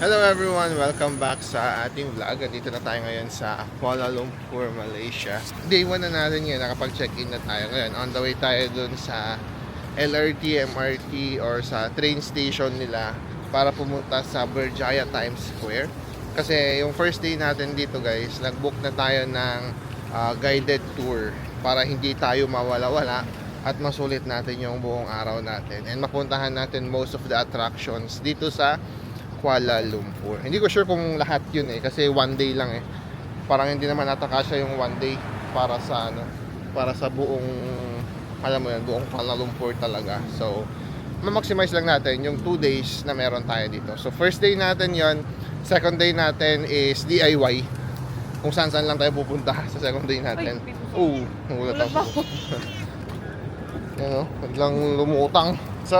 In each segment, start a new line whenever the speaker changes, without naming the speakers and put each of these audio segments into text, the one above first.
Hello everyone! Welcome back sa ating vlog. Dito na tayo ngayon sa Kuala Lumpur, Malaysia. Day 1 na natin ngayon. Nakapag-check-in na tayo ngayon. On the way tayo dun sa LRT, MRT or sa train station nila para pumunta sa Berjaya Times Square. Kasi yung first day natin dito guys, nag-book na tayo ng guided tour para hindi tayo mawala-wala at masulit natin yung buong araw natin. And mapuntahan natin most of the attractions dito sa Kuala Lumpur. Hindi ko sure kung lahat yun kasi one day lang Parang hindi naman natakasya yung one day para sa para sa buong, alam mo yan, buong Kuala Lumpur talaga. So, ma-maximize lang natin yung 2 days na meron tayo dito. So, first day natin yon. Second day natin is DIY. Kung saan-saan lang tayo pupunta sa second day natin. Nagulat ako. Yan biglang lumutang. So,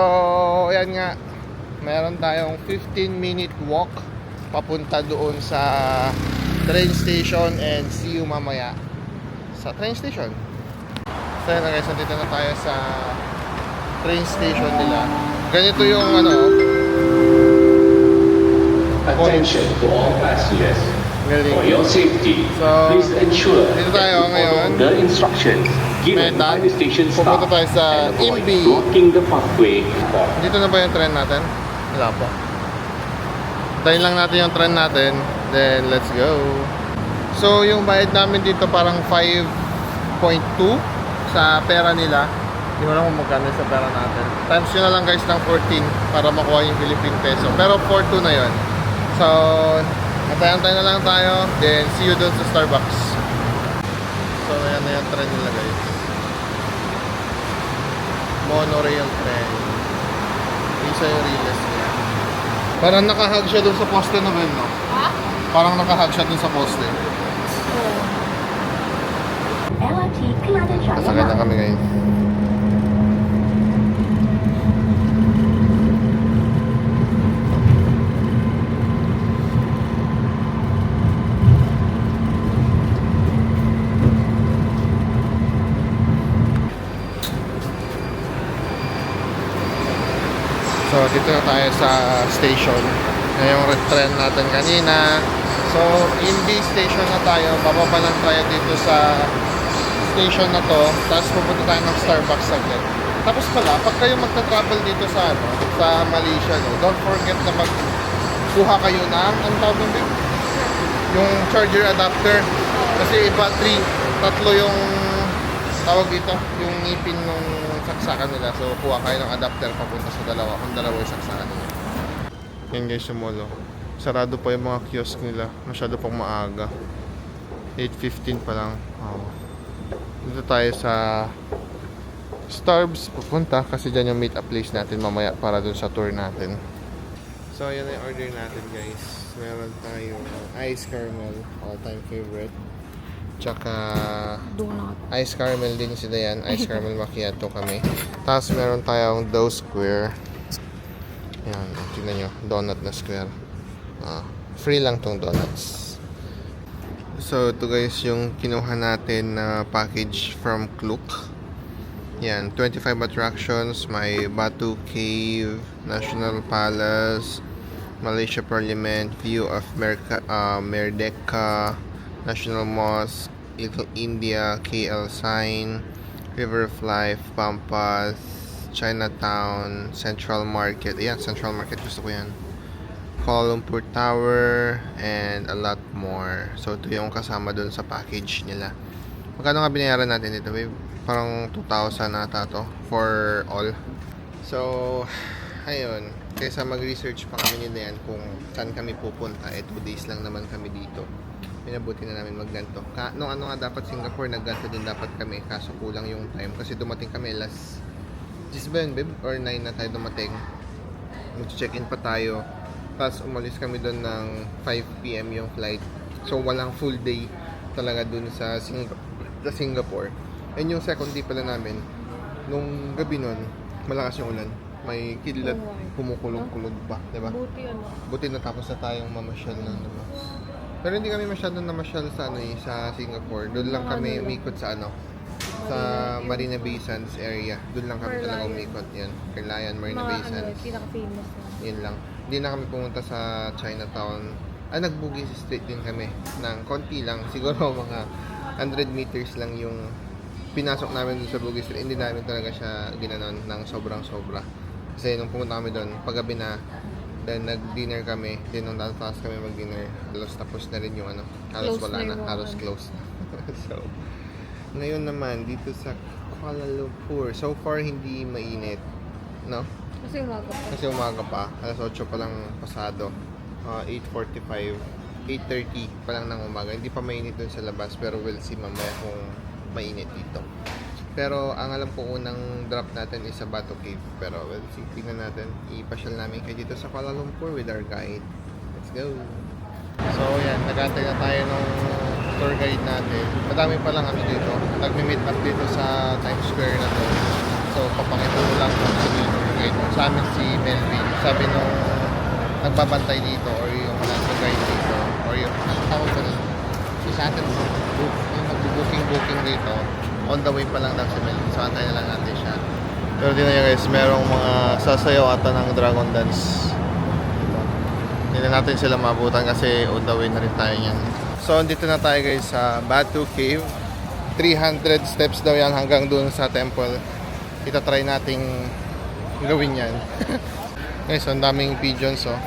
ayan nga. Meron tayong 15-minute walk papunta doon sa train station and see you mamaya sa train station. So yun guys, nandito na tayo sa train station nila. Ganito yung
Attention to all passengers. For your safety,
so,
please ensure
dito tayo ngayon.
the instructions given by the station staff
Pupunta tayo sa
and avoid
Imbi.
blocking the pathway.
Dito na ba yung train natin? Wala pa. Tayin lang natin yung train natin. Then, let's go. So, yung bayad namin dito parang 5.2 sa pera nila. Hindi ko alam kung magkano sa pera natin. Times yun na lang guys ng 14 para makuha yung Philippine peso. Pero 4.2 na yun. So, antayan-antayin na lang tayo. Then, see you doon sa Starbucks. So, ayan na yung train nila guys. Monorail train. Isa yung riles niya. Parang nakahag siya dun sa poste na Ben, no?
Ha?
Parang nakahag siya dun sa poste. Nasakay na kami ngayon. So, dito na tayo sa station. Yung train natin kanina. So, Imbi station na tayo. Bababa lang tayo dito sa station na to. Tapos pupunta tayo ng Starbucks agad. Tapos pala, pag kayo magta-travel dito sa sa Malaysia, don't forget na magkuha kayo ng, ang tawag ng big? Yung charger adapter. Kasi iba, tatlo yung tawag dito, yung ngipin ng saksakan nila. So, kuha kayo ng adapter papunta sa dalawa. Kung dalawa yung saksakan nila. Yan guys yung mall. Sarado pa yung mga kiosk nila. Masyado pang maaga. 8:15 pa lang. Dito tayo sa Starbucks pupunta kasi dyan yung meet up place natin mamaya para dun sa tour natin. So, yan yung order natin guys. Meron tayong ice caramel, all time favorite. Tsaka
Donut.
ice caramel din sila yan. Ice caramel macchiato kami. Tapos meron tayong dough square. Yan, tingnan nyo. Donut na square. Free lang tong donuts. So ito guys yung kinuha natin na package from Klook. Yan, 25 attractions. May Batu Cave, National Palace, Malaysia Parliament, View of Merdeka, National Mosque, Little India, KL Sign, River of Life, Pampas, Chinatown, Central Market. Ayan, Central Market. Gusto ko yan. Kuala Lumpur Tower, and a lot more. So, ito yung kasama dun sa package nila. Magkano nga binayaran natin dito, babe? Parang 2,000 nata to for all. So, ayun. Kaysa mag-research pa kami nila yan kung saan kami pupunta. 2 days lang naman kami dito. Pinabuti na namin magganto. Nung nga dapat Singapore, nagganto din dapat kami. Kaso kulang yung time. Kasi dumating kami last 10 ba yun, babe? Or 9 na tayo dumating. Mag-check-in pa tayo. Tapos umalis kami doon ng 5 PM yung flight. So walang full day talaga doon sa Singapore. And yung second day pala namin, nung gabi nun, malakas yung ulan. May kidlat, kumukulog-kulog pa, diba? Buti natapos na tayong mamasyal na naman. Pero hindi kami masyadong namasyal sa sa Singapore. Doon lang kami umikot sa sa Marina Bay Sands area. Doon lang kami talaga umikot yan. Carlayan, Marina Bay Sands.
Pinaka-famous na.
Yun lang. Hindi na kami pumunta sa Chinatown. Nag-Bugis Street din kami ng konti lang. Siguro mga 100 meters lang yung pinasok namin dun sa Bugis Street. Hindi namin talaga siya ginanon ng sobrang-sobra. Kasi nung pumunta kami doon, paggabi na, then nag-dinner kami. Then nung tatas kami mag-dinner, halos tapos na rin yung ano. Halos
Close
wala
na
na.
yung
Halos
ano.
close na. So, ngayon naman, dito sa Kuala Lumpur, so far hindi mainit. No?
Kasi umaga pa.
Kasi umaga pa, alas 8 pa lang pasado. 8:45, 8:30 pa lang ng umaga. Hindi pa mainit dun sa labas, pero we'll see mamaya kung mainit dito. Pero ang alam ko unang drop natin is sa Bato Cave. Pero we'll see, tingnan natin. Ipasyal namin kayo dito sa Kuala Lumpur with our guide. Let's go! So yan, nag-antay na tayo ng tour guide natin. Madami pa lang kami dito. Nagmi-meet up dito sa Times Square na to. So papakita ko lang kung sino yung tour guide. Sa amin si Melvin. Sabi nung nagbabantay dito or yung nag-guide dito or yung tawag ko dito. Sa atin yung mag-booking dito. On the way pa lang si Melvin. So antay na lang natin siya. Pero din na guys, merong mga sasayaw ata ng Dragon Dance. Hindi na natin sila mabutan kasi on the way na rin tayo niyan. So, dito na tayo guys sa Batu Cave. 300 steps daw yan hanggang doon sa temple. Itatry nating gawin yan. Guys, ang daming pigeons oh.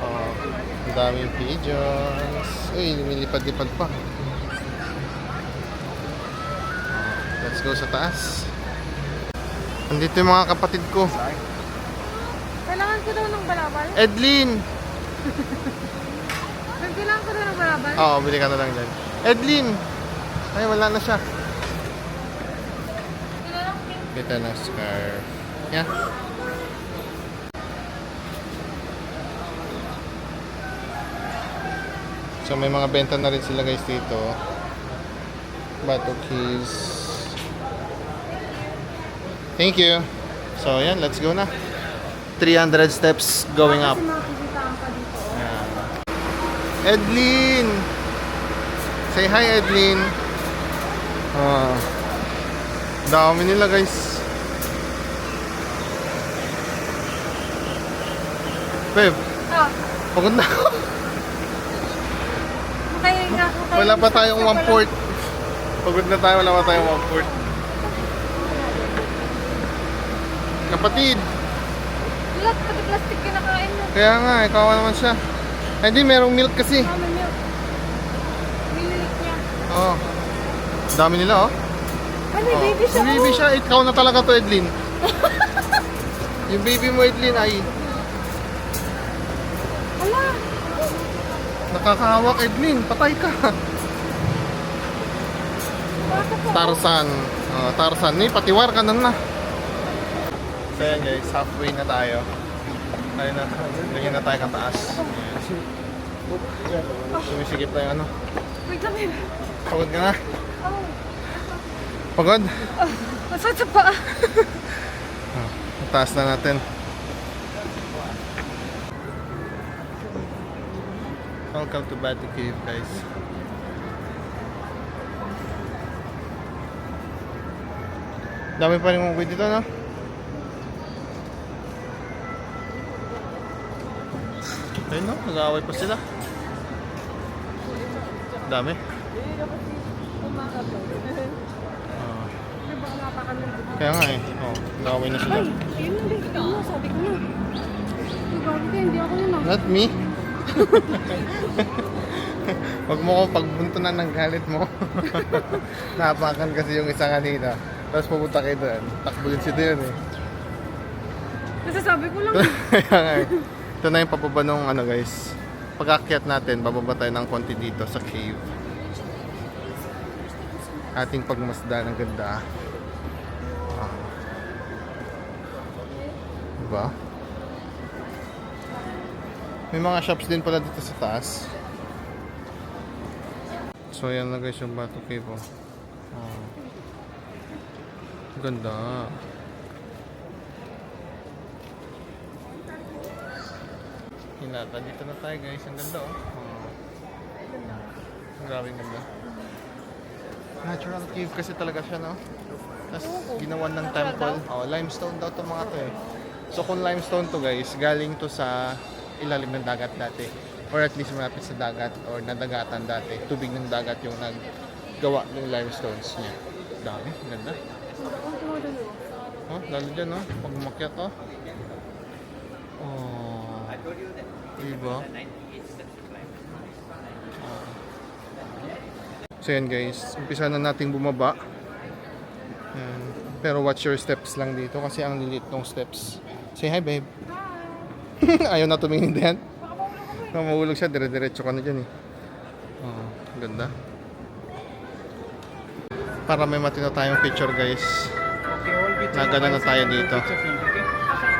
Ang daming pigeons. Uy, lumilipad-lipad pa. Let's go sa taas. Andito yung mga kapatid ko.
Kailangan ko daw ng balabal?
Edlin!
Kailangan ko daw ng balabal?
Oo, bili ka na lang dyan. Edlin! Ay, wala na siya. Kita na scarf. Yeah. So, may mga benta na rin sila guys dito. Bato keys. Thank you. So, yan. Let's go na. 300 steps going up.
Kasi makikita ka dito.
Edlin! Say hi, Edlin. Dami nila, guys. Babe, pagod na ako.
Makahinga ako.
Wala pa tayong 1/4. Pagod na tayo, wala pa tayong 1/4. Kapatid,
Lahat pati plastic kinakain mo.
kaya nga, kawawa naman siya. Ay, hindi, merong milk kasi.
Mama milk. Mililik niya.
Oo. Dami nila, oh.
Ano, baby siya?
Yung baby siya, ikaw na talaga to, Edlin. Yung baby mo, Edlin, ay
Hala.
nakakahawak, Edlin. Patay ka.
Bakit po?
Tarzan. Tarzan. Ni, patiwar ka na. So yan guys, halfway na tayo. Ayun na, ganyan na tayo kataas. Sumisigip tayo ano.
Wait lang, baby.
Pagod ka na?
Oh.
Pagod?
Masakit sa paa.
Taas na natin. Welcome to Batu Cave guys. Dami pa rin mga dito, no? Ayun no, nag-aaway pa sila. Dami. Kaya nga eh. Oh, nag-aaway na sila.
Ay, yun na, baby. Ano, sabi ko na. Bago ka, hindi ako yun ah.
Not me. Huwag mo ko pagbuntunan ng galit mo. Napakan kasi yung isa kanina. Tapos pupunta kayo doon. Takbo din si doon eh.
Nasasabi ko lang.
Kaya nga eh. Ito na yung pababa nung ano guys. Pag-akyat natin, bababa tayo ng konti dito sa cave. Ating pagmasdan ang ganda. Diba? May mga shops din pala dito sa taas. So ayan na guys yung Batu Cave oh. Ganda. Hinata dito na tayo guys. Ang ganda oh. Grabe ganda. Natural cave kasi talaga siya no. Tapos ginawan ng temple. Oh, limestone daw itong mga to eh. So kung limestone to guys, galing to sa ilalim ng dagat dati. Or at least malapit sa dagat or nadagatan dati. Tubig ng dagat yung naggawa ng limestones niya. Dami, ganda. Oh, lalo dyan, no? Pag umakyat, oh. Oh. Diba? So yan guys, umpisa na nating bumaba. Yan. Pero watch your steps lang dito kasi ang lilit ng steps. Say hi babe. Ayaw na tumingin din. Kung mahulog siya, dire-diretso ka na dyan eh. Oh, ganda. Para may matino tayong picture guys. Nagana na tayo dito.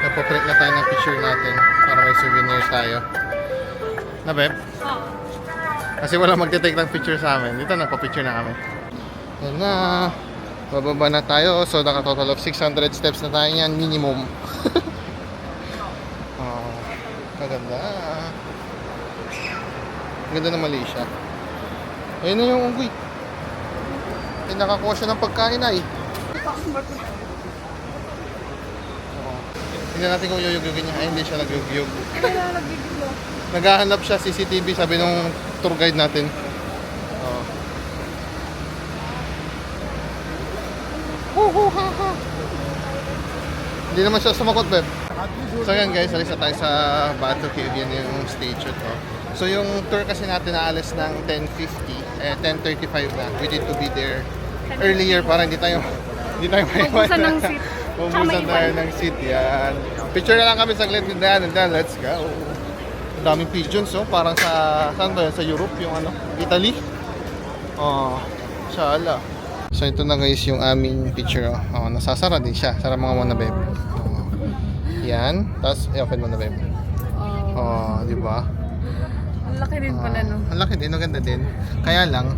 Napoprint na tayo ng picture natin para may souvenir tayo. Na babe? Kasi wala magte-take ng picture sa amin. Dito nagpa-picture na kami. Yan na. Bababa na tayo. So naka-total of 600 steps na tayo yan. Minimum. Oh, kaganda. Ganda ng Malaysia. Ayun na yung unggoy. Eh, nakakuha siya ng pagkain ay. Tingnan natin kung yuyug-yugin niya. Ay, hindi siya nagyug-yug. Naghahanap siya CCTV, sabi nung tour guide natin. Oh. Hindi naman siya sumakot, Beb. So yan guys, alis na tayo sa Batu Cave. Yan yung stage ito. So yung tour kasi natin naalis ng 10:50, 10:35 na. We need to be there earlier para hindi tayo
Ubusan ng seat.
Ubusan tayo ng seat, yan. Picture na lang kami saglit din yan, and then let's go. Ang daming pigeons, oh. Parang sa, saan ba yan? Sa Europe, yung ano, Italy. Oh, shala. So ito na guys yung aming picture, oh. Oh, nasasara din siya. Sara mga muna, babe. Oh. Yan. Tapos, i-open mo na, babe. Oh, di ba?
Ang laki din pala, no?
Ang laki din, maganda din. Kaya lang,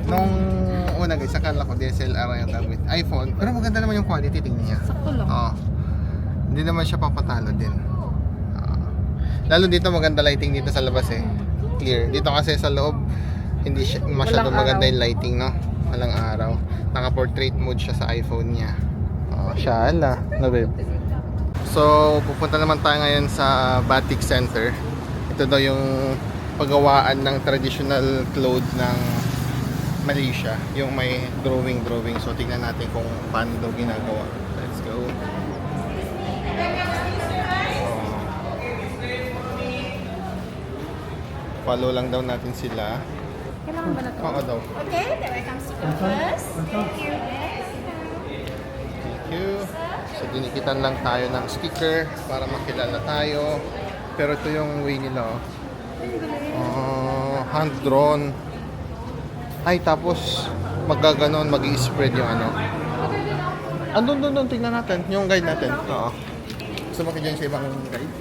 nung una guys, akala ko DSLR yung gamit iPhone, pero maganda naman yung quality, tingnan niya.
Sakto lang.
Hindi naman siya papatalo din. Lalo dito maganda lighting dito sa labas eh. Clear. Dito kasi sa loob, hindi siya masyadong maganda yung lighting, no? Walang araw. Naka-portrait mode siya sa iPhone niya. Shala. No, babe? So, pupunta naman tayo ngayon sa Batik Center. Ito daw yung paggawaan ng traditional clothes ng Malaysia, yung may drawing. So tingnan natin kung paano daw ginagawa. Let's go. Follow lang daw natin sila.
Kailangan ba na to?
Oo daw.
Okay, then I come sticker first. Thank you.
Thank you. So dinikitan lang tayo ng sticker para makilala tayo. Pero ito yung way nila. Hand drawn. Ay, tapos magaganon, mag-i-spread yung ano. Andun, tingnan natin. Yung guide natin. Oo. Gusto mo sa ibang guide?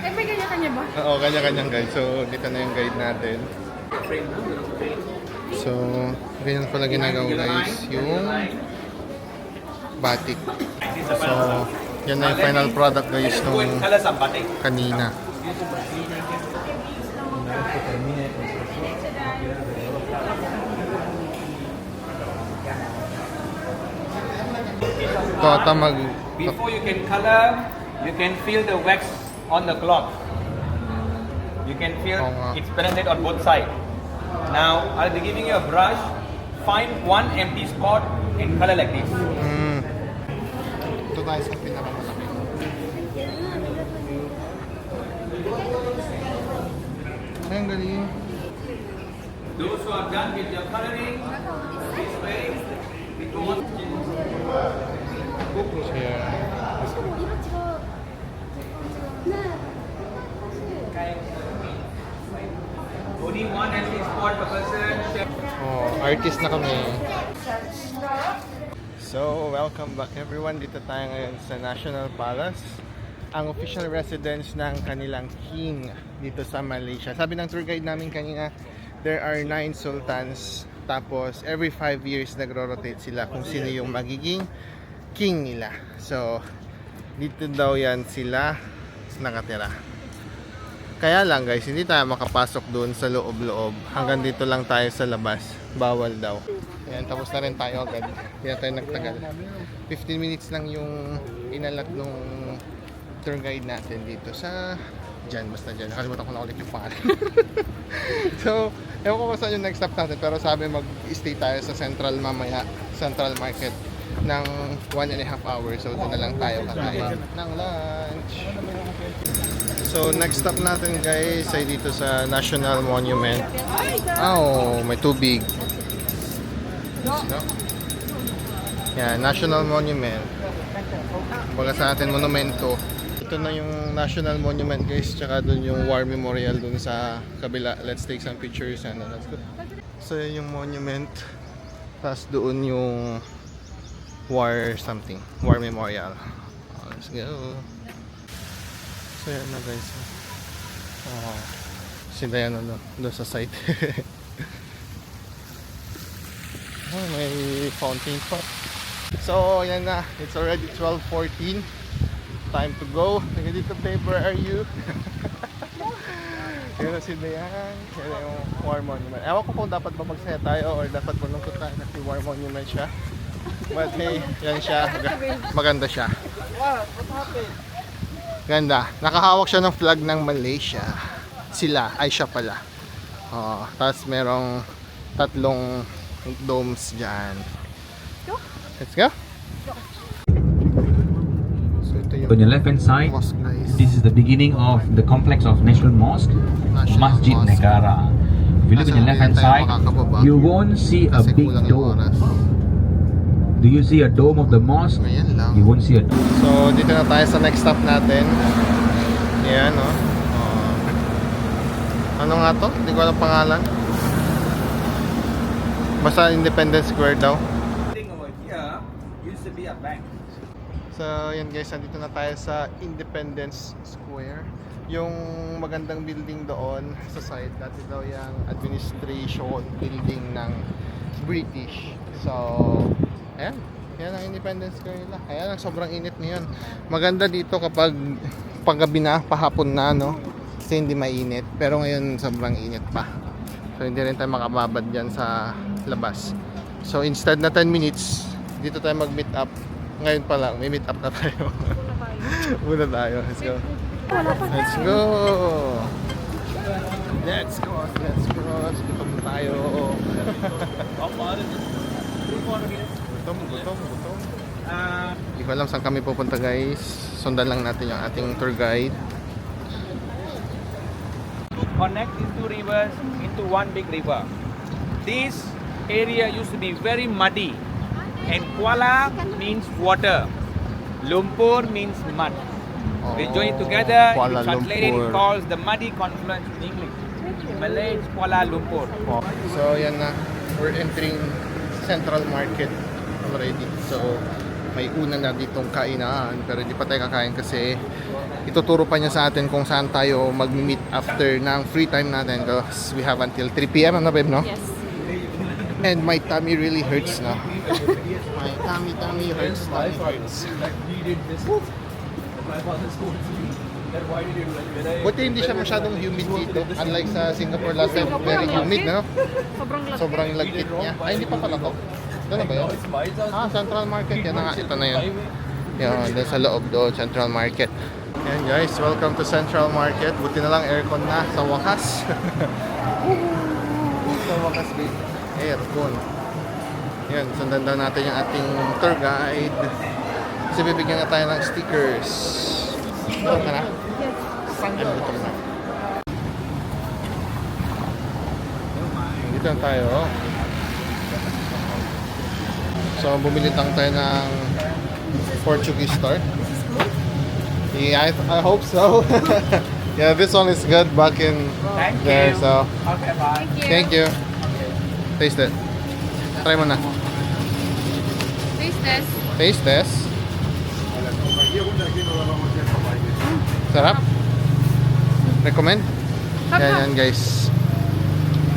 Eh, may kanya-kanya ba?
Oo, kanya-kanyang guide. So, dito na yung guide natin. So, ganyan pala ginagawa guys. Yung batik. So, yan na yung final product guys nung kanina.
Before you can color, you can feel the wax on the cloth. You can feel it's penetrate on both sides. Now, I'll be giving you a brush. Find one empty spot and color like this.
Ito tayo sa pinakamalaki. Ay, ang galing.
Those who are done with your coloring, this way, we go on.
Share.
Only one empty spot per person.
Oh, artist na kami. So, welcome back everyone. Dito tayo ngayon sa National Palace, ang official residence ng kanilang king dito sa Malaysia. Sabi ng tour guide namin kanina, there are 9 sultans. Tapos, every 5 years nagro-rotate sila kung sino yung magiging king nila. So, dito daw yan sila nakatira. Kaya lang guys, hindi tayo makapasok doon sa loob-loob. Hanggang dito lang tayo sa labas. Bawal daw. Ayan, tapos na rin tayo agad. Hindi na tayo nagtagal. 15 minutes lang yung inalat nung tour guide natin dito sa dyan, basta dyan. Nakalimutan ko na ulit yung pangalan. So, ewan ko kung saan yung next stop natin, pero sabi mag-stay tayo sa Central mamaya, Central Market ng 1.5 hours. So, doon na lang tayo kakain ng lunch. So, next stop natin guys ay dito sa National Monument. Oh, may tubig. Let's go. Yan, National Monument. Baga sa atin, monumento. Ito na yung National Monument guys, tsaka dun yung War Memorial dun sa kabila. Let's take some pictures and let's go. So, yun yung monument. Tapos doon yung War something, War Memorial. Let's go. So, yan na guys. Oh, sila yan doon sa site. Oh, may fountain pa. So, yan na. It's already 12:14. Time to go. Taga dito, babe. Where are you? Yan na si Dayan. Yan na yung War Monument. Ewan ko kung dapat ba magsaya tayo or dapat malungkot tayo kasi War Monument siya. But hey, yan siya. Maganda siya. Ganda. Nakahawak siya ng flag ng Malaysia. Sila. Ay, siya pala. Tapos merong 3 domes dyan. Let's go. So ito yung
On your left hand side,
mosque guys.
this is the beginning of the complex of National Mosque,
National
Masjid
Mosque.
Negara. If you look on your left hand side, you won't see a
Kasi
big
kulang yung
dome.
oras.
Do you see a dome of the mosque?
Ngayon lang.
You won't see a dome.
So dito na tayo sa next stop natin. Yan oh. Ano nga to? Hindi ko alam pangalan. Basta Independence Square daw.
Over here used to be a bank.
So yan guys, nandito na tayo sa Independence Square. Yung magandang building doon sa side, dati daw yung administration building ng British. So, ayan. Yan ang Independence Square nila. Ayan, ang sobrang init ngayon. Maganda dito kapag paggabi na, pahapon na, no? Kasi hindi mainit. Pero ngayon, sobrang init pa. So, hindi rin tayo makababad dyan sa labas. So, instead na 10 minutes, dito tayo mag-meet up. Ngayon pa lang, may meet up na tayo. Muna tayo. Let's go. Let's go! Let's go! Let's go! Gutom tayo! Gutom. Hindi ko alam saan kami pupunta guys. Sundan lang natin yung ating tour guide.
Connect these two rivers into one big river. This area used to be very muddy, and Kuala means water, Lumpur means mud. We join it together,
Kuala
we translate it,
Lumpur.
it calls the muddy confluence in English. Malay is Kuala Lumpur.
So yan na, we're entering Central Market already. So may una na ditong kainan, pero hindi pa tayo kakain kasi ituturo pa niya sa atin kung saan tayo mag-meet after ng free time natin because we have until 3 PM, ano babe, no?
Yes.
And my tummy really hurts na. My tummy hurts. Buti hindi siya masyadong humid dito. Unlike sa Singapore last time, very humid, no?
Sobrang laki.
Sobrang lagkit niya. Ay, hindi pa pala to. Doon na ba yun? Central Market. Yan na nga. Ito na yun. Yan, doon sa loob doon, Central Market. Yan guys, welcome to Central Market. Buti na lang aircon na sa wakas. Sa wakas, babe. Aircon. Yan, sundan daw natin yung ating tour guide. Kasi bibigyan na tayo ng stickers. Gutom ka na? Ay, gutom na. Dito na tayo. So, bumili lang tayo ng Portuguese start. Yeah, I hope so. Yeah, this one is good back in
Thank
there.
you.
So,
Okay, bye.
thank you. Taste it. Try mo na.
Taste test.
Taste test. Sarap? Recommend? Yan guys.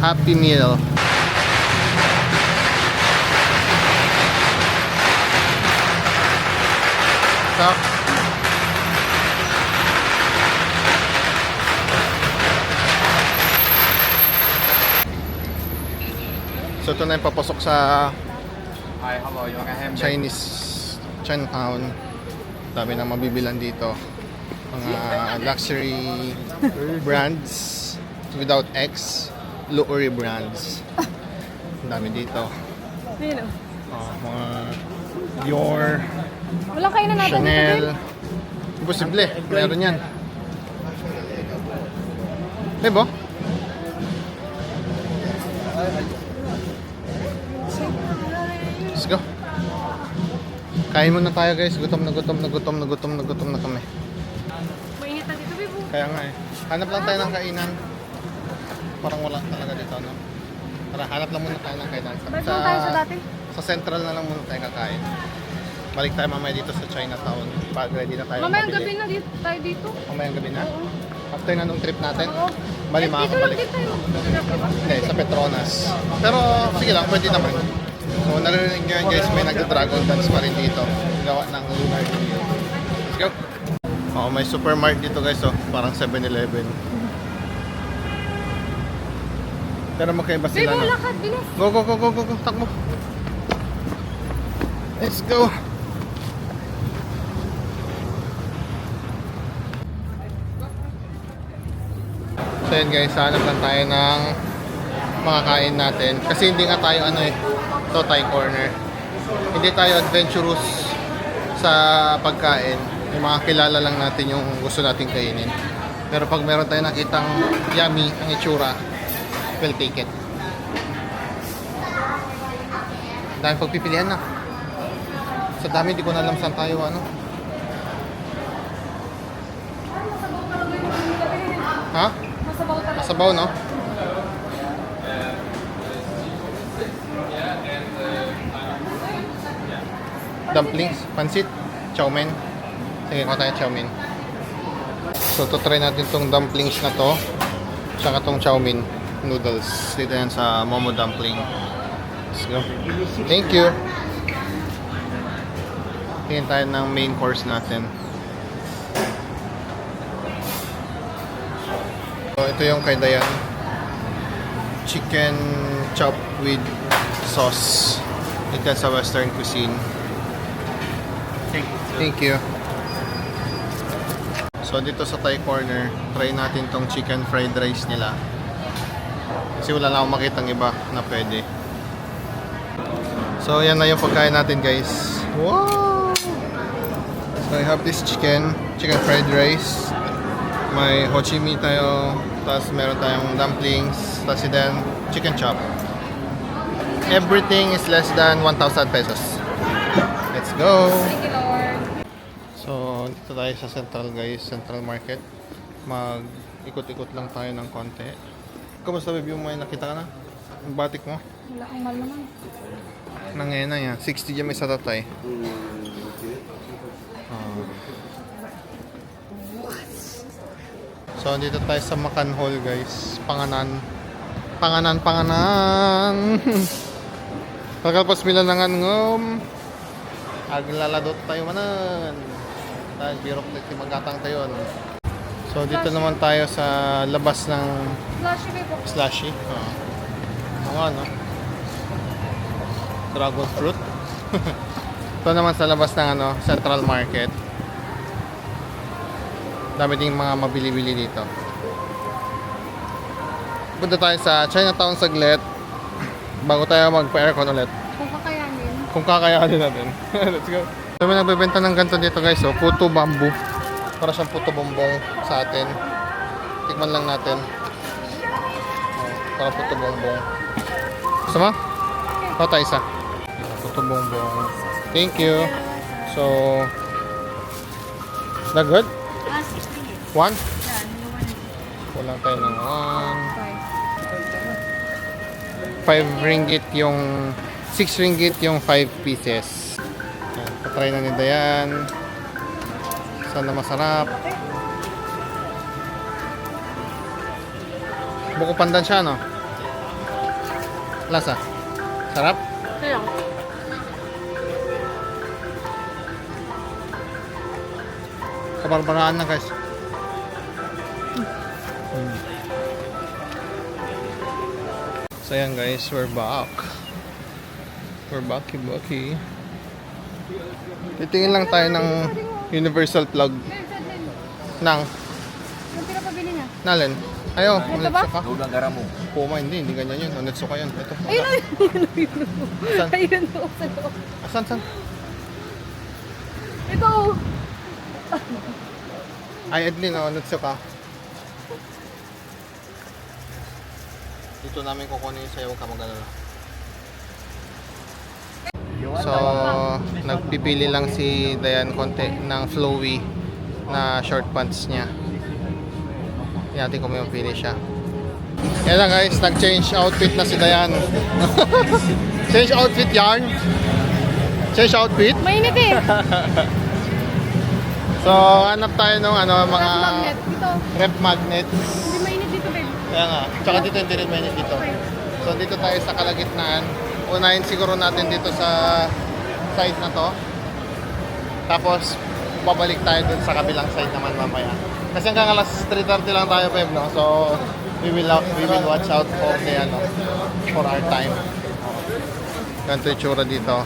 Happy Meal. Sarap. So ito na yung papasok sa
Hi, hello. You want a ham?
Chinese Chinatown. Dami nang mabibilan dito. Mga luxury brands without X, luxury brands. Ang dami dito.
Ayun o.
Mga Dior,
Walang kainan natin dito,
Chanel.
babe.
Imposible, meron yan. Diba? Let's go. Kain muna tayo guys. Gutom na kami.
Mainit na dito, babe.
Kaya nga eh. Hanap lang tayo ng kainan. Parang wala talaga dito, no? Tara, hanap lang muna tayo ng kainan.
Balik lang tayo sa dati.
Sa Central na lang muna tayo kakain. Balik tayo mamaya dito sa Chinatown. Pag ready na tayo.
Mamayang
mabili.
gabi na dito, tayo dito.
Mamayang gabi na?
Oo.
After na nung trip natin?
Oo.
Bali,
Dito lang
makakabalik.
din tayo.
Hindi, sa Petronas. Pero sige lang, pwede naman. So narinig nyo yun guys, may nag-dragon dance pa rin dito. Gawa ng Lunar New Year. Let's go! Oo, may supermarket dito guys, oh. Parang 7-Eleven. Pero magkaiba
Babe,
sila, no?
lakad, bilis.
Go! Takbo! Let's go! So yun guys, hanap lang tayo ng makakain natin. Kasi hindi nga tayo ito Thai corner. Hindi tayo adventurous sa pagkain. Yung mga kilala lang natin yung gusto nating kainin. Pero pag meron tayo nakitang yummy ang itsura, we'll take it. Dahil pagpipilian na. Sa dami, di ko na alam saan tayo Ha?
Masabaw talaga.
Masabaw, no? Dumplings, pansit, chow mein. Sige, ko tayo chow mein. So, try natin tong dumplings na to. Tsaka tong chow mein noodles. Dito yan sa Momo Dumpling. Let's go. Thank you. Tingin tayo ng main course natin. So, ito yung kay Dayan. Chicken chop with sauce. Ito yan sa Western cuisine. Thank you. So, dito sa Thai corner, try natin tong chicken fried rice nila. Kasi wala na akong makitang iba na pwede. So, yan na yung pagkain natin, guys. Wow! So, I have this chicken fried rice. May ho chi minh tayo, tapos meron tayong dumplings, tapos then chicken chop. Everything is less than 1,000 pesos. Let's go!
Thank you, Lord.
So, dito tayo sa Central guys, Central Market. Mag-ikot-ikot lang tayo ng konti. Kumusta baby mo? May nakita ka na? Ang batik mo?
Wala akong mal naman.
Nangena yan. 60 dyan may sa tatay. So, dito tayo sa Makan Hall guys. Panganan. Pagkalpas mila ng ngom. Aglaladot tayo manan. Tayo birok na magatang tayo. So, dito naman tayo sa labas ng
Flashy, babe.
slushy. No? Dragon fruit. Ito naman sa labas ng Central Market. Dami ding mga mabili-bili dito. Punta tayo sa Chinatown saglit bago tayo magpa-aircon ulit.
Kung kakayanin.
Kung kakayanin natin. Let's go. So may nagbebenta ng ganito dito guys. So, puto bamboo. Para siyang puto bombong sa atin. Tikman lang natin. Para puto bombong. Gusto mo? Ito tayo isa. Puto bombong. Thank you. So, is that good? One? Kulang tayo ng 5 ringgit yung 6 ringgit yung 5 pieces. Ayan, patry na ni Dayan. Sana masarap. Buko pandan siya, no? Lasa? Sarap?
Kaya.
Kabarbaraan na guys. So ayan guys, we're back. We're backy. Titingin lang tayo ng universal plug ng
Yung pinapabili niya.
Nalin. Ayo,
Ito ba?
Onitsuka.
Udang garamu.
Puma, hindi ganyan yun. Onitsuka yun. Ito.
Ayun o,
Saan?
ayun o, sa loob.
Saan?
Ito o.
Ay, Edlin, Onitsuka. Dito namin kukunin yung sayo, huwag ka mag-alala. So, nagpipili lang si Dayan konti ng flowy na short pants niya. Tingnan natin kung may mapili siya. Yan na guys, nag-change outfit na si Dayan. Change outfit yarn. Change outfit.
Mainit eh.
So, hanap tayo ng mga
Magnet. Dito.
rep magnets.
Hindi mainit dito, babe.
Kaya nga. Tsaka dito hindi rin mainit dito. So dito tayo sa kalagitnaan. Unahin siguro natin dito sa side na to. Tapos babalik tayo dun sa kabilang side naman mamaya. Kasi hanggang alas 3:30 lang tayo, Peb, no? So we will watch out for the for our time. Ganito yung tsura dito.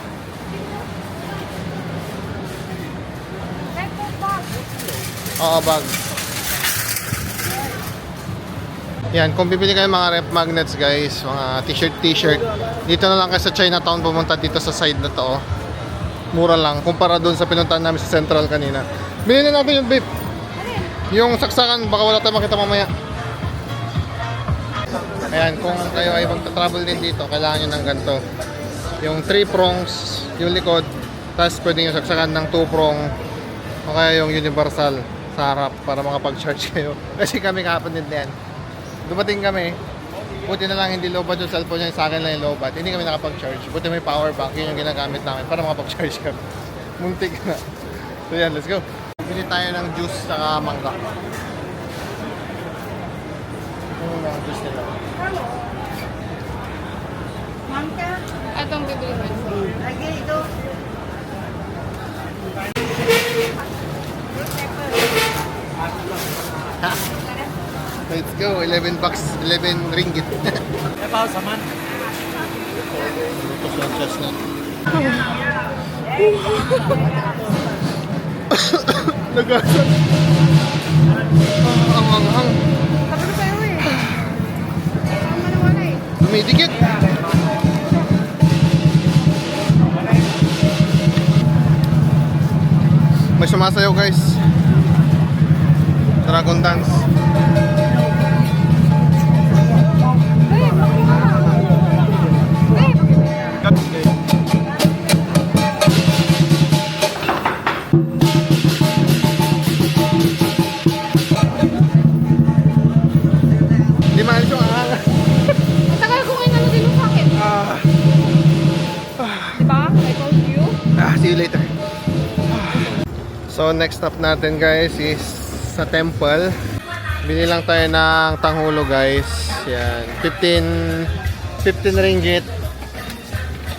Oo, bag. Yan, kung bibili kayo mga rep magnets guys, mga t-shirt, dito na lang kayo sa Chinatown pumunta dito sa side na to. Oh. Mura lang, kumpara doon sa pinuntahan namin sa Central kanina. Bilhin na natin yung babe. Yung saksakan, baka wala tayong makita mamaya. Ayan, kung kayo ay magta-travel din dito, kailangan nyo ng ganito. Yung 3 prongs, yung likod, tapos pwede yung saksakan ng 2 prong, o kaya yung universal sa harap para makapag-charge kayo. Kasi kami kahapon din yan. Dumating kami, buti na lang hindi lobat yung cellphone niya, sa akin lang yung lobat. Hindi kami nakapag-charge. Buti may power bank, yun yung ginagamit namin para makapag-charge kami. Muntik na. So yan, let's go. Bili tayo ng juice saka mangga. Ano mga juice nila?
Atong bibili mo.
Let's go, 11 bucks, 11 ringgit. Lutos ng chestnut. Nagasan. Ang anghang.
Sabi ko sa'yo eh. Ang maniwala eh.
Dumidikit. May sumasayaw guys. Dragon dance.
Babe, makuha ka. Babe.
Hindi maalis yung anghang.
Ang tagal ko ngayon ano din mo sa akin. Diba? I told you.
See you later. So next stop natin guys is sa temple. Bili lang tayo ng tanghulo guys. Yan. 15 ringgit.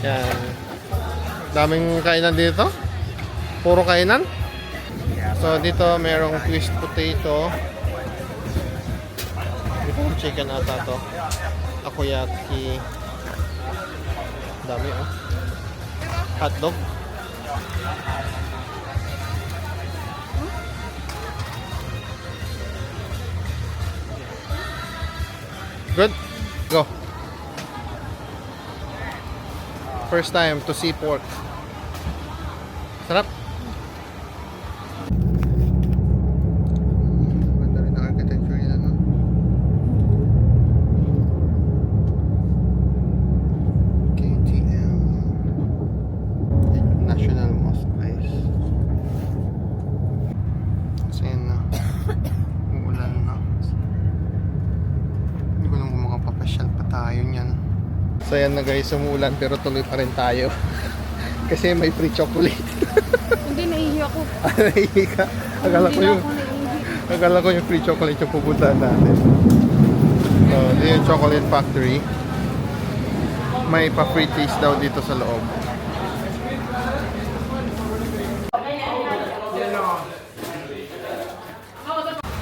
Yan. Daming kainan dito. Puro kainan. So dito merong twist potato. Dito chicken ata to. Takoyaki. Dami oh. Hotdog. Good? Go. First time to see pork. Sarap. Ganda rin ang architecture nila, no? KTM National Mosque, guys. So yun na. Umuulan na. Hindi ko lang kung makapapasyal pa tayo niyan. So yan na guys, umuulan pero tuloy pa rin tayo. Kasi may free chocolate.
Hindi, naihi ako.
Naihi ka? Akala ko yung,
Hindi na ako naihi.
akala ko yung free chocolate yung pupuntahan natin. So, dito yung chocolate factory. May pa-free taste daw dito sa loob.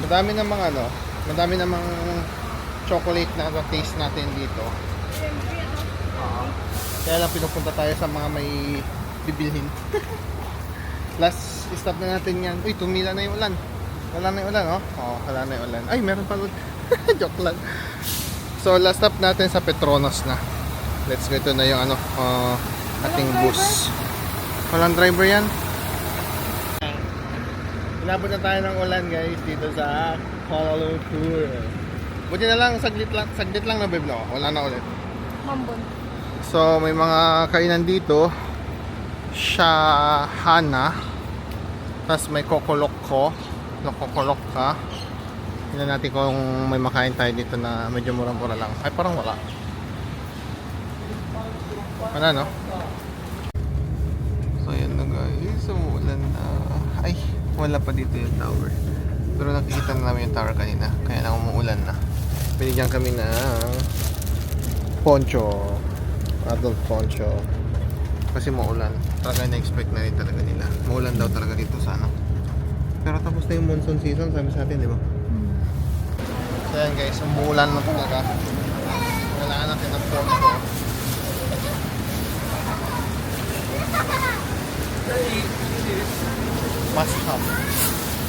Madami namang madami namang chocolate na taste natin dito. Kaya lang pinupunta tayo sa mga may bibilhin. Last stop na natin yan. Uy, tumila na yung ulan. Wala na yung ulan, oh. Oh, wala na yung ulan. Ay, meron pa ulan. Joke lang. So, last stop natin sa Petronas na. Let's go. Ito na yung ano, ating bus. Walang driver yan. Inabot na tayo ng ulan, guys, dito sa Kuala Lumpur. Buti na lang, saglit lang na, babe, no? Wala na ulit.
Mambon.
So, may mga kainan dito. Shahana. Tapos may Kokolokko. Kokolokka. Tingnan natin kung may makain tayo dito na medyo murang-mura lang. Ay, parang wala. Wala, no? So, ayan na, guys. Umuulan na. Ay, wala pa dito yung tower. Pero nakikita na namin yung tower kanina. Kaya lang umuulan na. Binigyan kami ng poncho. Adult poncho. Kasi maulan. Talaga na-expect na rin talaga nila. Maulan daw talaga dito sa ano. Pero tapos na yung monsoon season, sabi sa atin, di ba? So yan guys, umuulan na talaga. Kailangan natin ng poncho. Must have.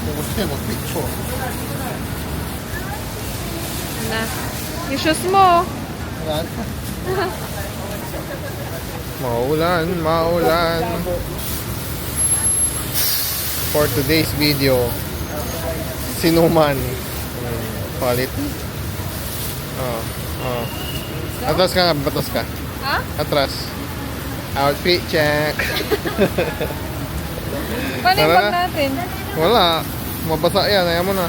Kung gusto nyo mag-picture.
Na. Yung shoes mo.
Ayan. Maulan. For today's video, sinuman. Quality. Atras ka nga, batas ka.
Ha?
Atras. Outfit check.
Paano yung
Tara
bag
na.
natin?
Wala. Mabasa yan, ayaw mo na.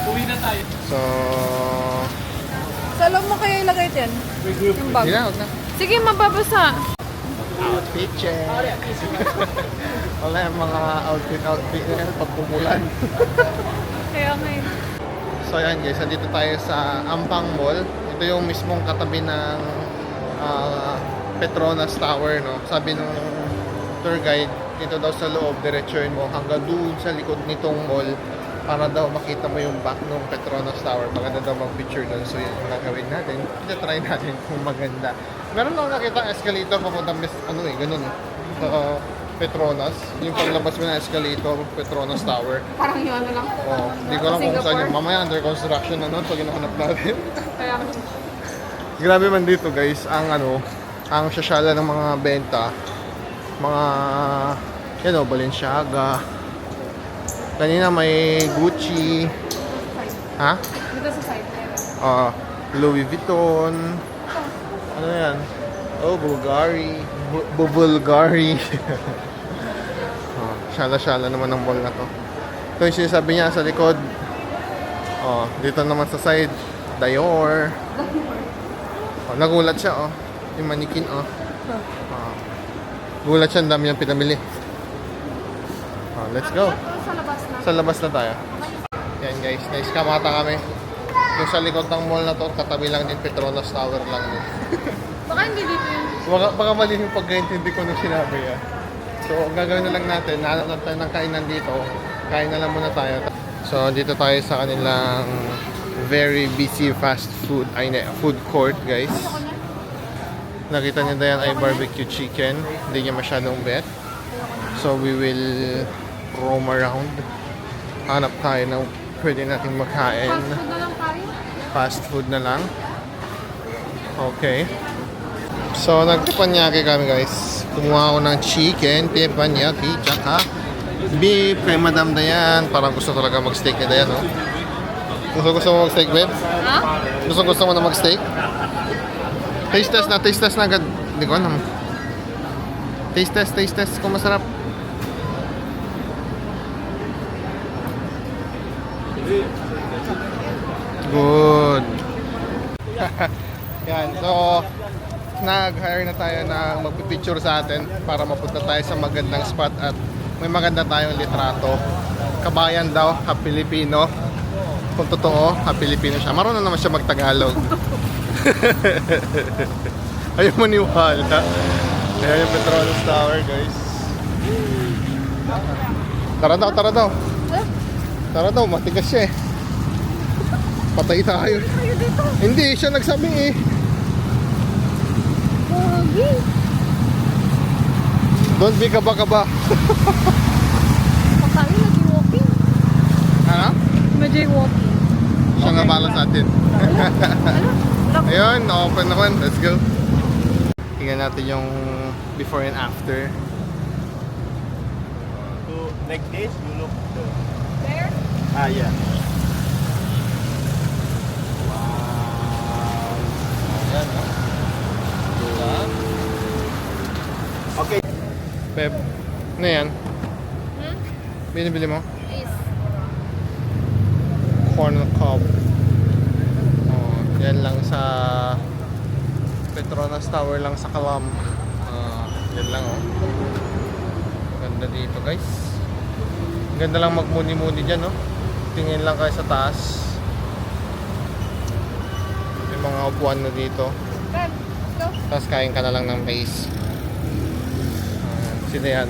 Uwi na tayo.
So,
Sa loob mo kaya ilagay yan? Yung bag.
hindi na, huwag na.
Sige, mababasa.
Outfit check. Wala yung mga outfit na yan pag umulan.
Kaya ngayon.
So yan guys, nandito tayo sa Ampang Mall. Ito yung mismong katabi ng Petronas Tower, no? Sabi nung tour guide, dito daw sa loob, diretsuhin mo hanggang doon sa likod nitong mall para daw makita mo yung back ng Petronas Tower. Maganda daw mag-picture doon. So yun yung gagawin natin. Try natin kung maganda. Meron lang nakita escalator papunta ganun. Sa Petronas. Yung paglabas mo ng escalator, Petronas Tower.
Parang yung ano lang.
Oh, hindi ko alam kung saan yun. Mamaya under construction na nun pag hinahanap natin.
Kaya
Grabe man dito guys, ang sasyala ng mga benta. Mga, yan o, Balenciaga. Kanina may Gucci. Ha?
dito sa side meron.
Louis Vuitton. Ano yan? Oh, Bulgari. Bulgari. Syala-syala naman ng mall na to. Ito yung sinasabi niya sa likod. Dito naman sa side, Dior. Nagulat siya, yung manikin, gulat siya, ang dami niyang pinamili. Let's go.
Sa labas na.
Sa labas na tayo. Yan guys, na-iskamata kami. Yung sa likod ng mall na to, katabi lang din Petronas Tower lang din.
Baka hindi dito yung...
Baka mali yung pagkaintindi ko nung sinabi yan. So, ang gagawin na lang natin, nahanap na tayo ng kainan dito. Kain na lang muna tayo. So, dito tayo sa kanilang very busy fast food, food court guys. Nakita niyo Dayan ay barbecue chicken. Hindi niya masyadong bet. So, we will roam around. Hanap tayo ng pwede natin makain.
Fast food na lang tayo.
Fast food na lang. Okay. So, nagtepanyaki kami guys. Kumuha ako ng chicken, tepanyaki, tsaka beef kay Madam Dayan. Parang gusto talaga mag-steak ni Dayan, no? Gusto mo mag-steak, babe?
Ha?
Gusto mo na mag-steak? Taste test na agad. Hindi ko alam. Taste test kung masarap. Good. Yan, so nag-hire na tayo na magpipicture sa atin para mapunta tayo sa magandang spot at may maganda tayong litrato. Kabayan daw, ha-Pilipino. Kung totoo, ha-Pilipino siya. Marunong naman siya mag-Tagalog. Ayaw maniwala. Ayan yung Petronas Tower, guys. Tara daw. Tara daw, matigas siya eh. Patay tayo. Hindi, siya nagsabi eh.
Pogi.
Don't be kaba-kaba.
Pagkali na jaywalking.
Ano?
Ma-jaywalking.
Siya nga bala sa atin. Ayun, open naman. Let's go. Tingnan natin yung before and after.
So like this, you look the
Where?
yeah.
Ayan, no?
Okay.
Beb, ano yan? Binibili mo?
Is.
Corn cob. Oh, yan lang sa Petronas Tower lang sa Kalam. Yan lang oh. Ganda dito guys. Ganda lang magmuni-muni dyan no. Tingin lang kayo sa taas. May mga upuan na dito.
Beb, go.
Tapos kain ka na lang ng mais. Sila yan.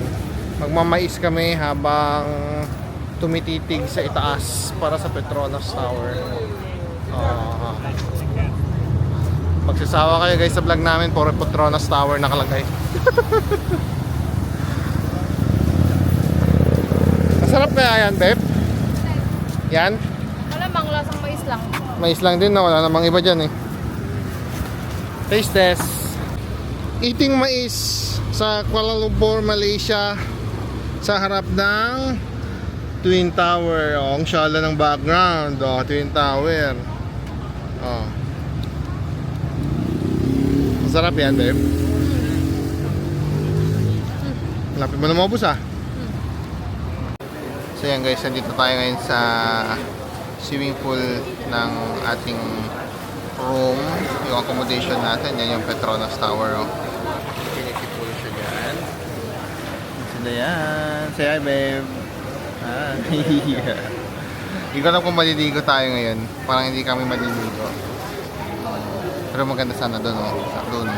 Magmamais kami habang tumititig sa itaas para sa Petronas Tower. Magsasawa kayo guys sa vlog namin, puro Petronas Tower nakalagay. Masarap kaya yan, Beb? Yan?
Malamang lasang mais lang.
Mais lang din na, wala namang iba dyan eh. Taste test. Eating mais sa Kuala Lumpur, Malaysia, sa harap ng Twin Tower. Oh, ang syala ng background. Oh, Twin Tower. Oh. Masarap yan, babe. Lapit mo na maubos ah. So yan guys, nandito tayo ngayon sa swimming pool ng ating room. Yung accommodation natin, yan yung Petronas Tower. Oh. Infinity pool siya dyan. Sila yan. Say hi, babe. Ah, yeah. Hindi ko alam kung maliligo tayo ngayon. Parang hindi kami maliligo. Pero maganda sana doon, oh. Doon.